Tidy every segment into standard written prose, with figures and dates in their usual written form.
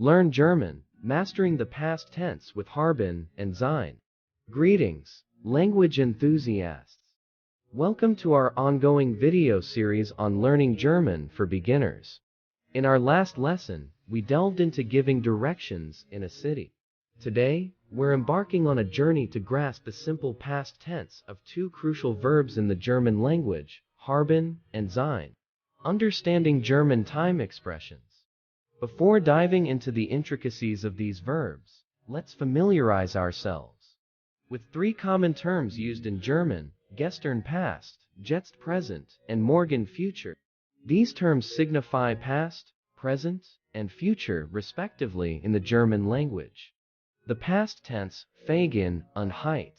Learn German, mastering the past tense with Harbin and Zine. Greetings, language enthusiasts. Welcome to our ongoing video series on learning German for beginners. In our last lesson, we delved into giving directions in a city. Today, we're embarking on a journey to grasp the simple past tense of two crucial verbs in the German language, Harbin and Sein. Understanding German time expressions. Before diving into the intricacies of these verbs, let's familiarize ourselves with three common terms used in German: gestern past, jetzt present, and morgen future. These terms signify past, present, and future, respectively, in the German language. The past tense, vergangen und heute.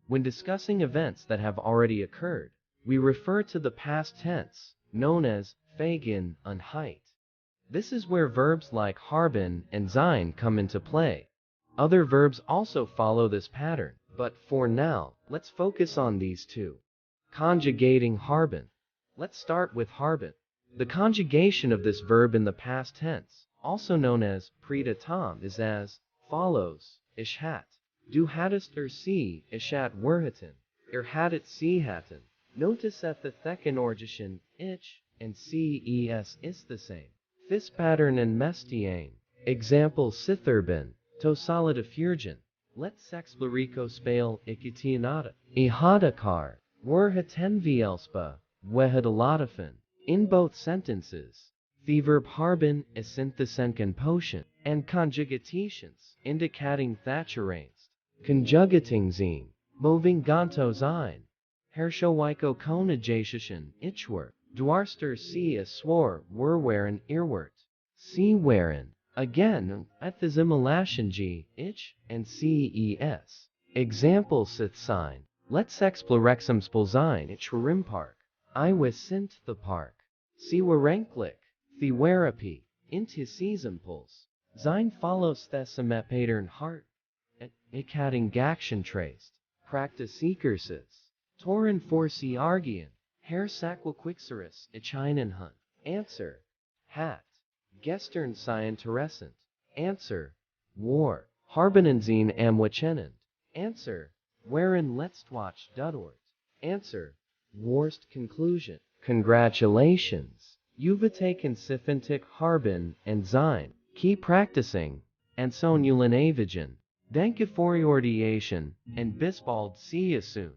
When discussing events that have already occurred, we refer to the past tense, known as vergangen und heute. This is where verbs like Harbin and Sein come into play. Other verbs also follow this pattern, but for now, let's focus on these two. Conjugating Harbin. Let's start with Harbin. The conjugation of this verb in the past tense, also known as Predatum, is as follows: Ich hat. Du hattest sie, ich hat werheten. Hattet sie hatten. Notice that the Thekenorgischen ich and ces is the same. This pattern and mestiane. Example Sitherben, to solid furgen. Let's explorico spale ikitinata. Ihadakar, werheten vielspa, wehadalatafen. In both sentences, the verb Harbin is synthesenken potion, and conjugations, indicating thatcherainst. Conjugating zine, moving ganto sein. Herrschowico konajation, ichwer. Dwarster sie es swor, werwaren earwert. Sie waren. Again, at the Zimmelashing ich, and ces. Example sith sign. Let's explorexum spolzine ich Park. I was sint the park. Sie warenklik, the werapi, into seasonpuls. Sein follows thesamepatern hart. Ich hatten gaction traced. Practice ekersis. Toren for sie argian. Herr Saquaquixeris, Ichinenhun. Answer: hat. Gestern sei interessant. Answer: war. Harbin and Zine amwachenend. Answer: wherein let's watch dudort. Answer: worst conclusion. Congratulations! You've taken Sifintik Harbin and Zine. Keep practicing. And Sonulinavigen. Danke for your ideation, and bis bald, see you soon.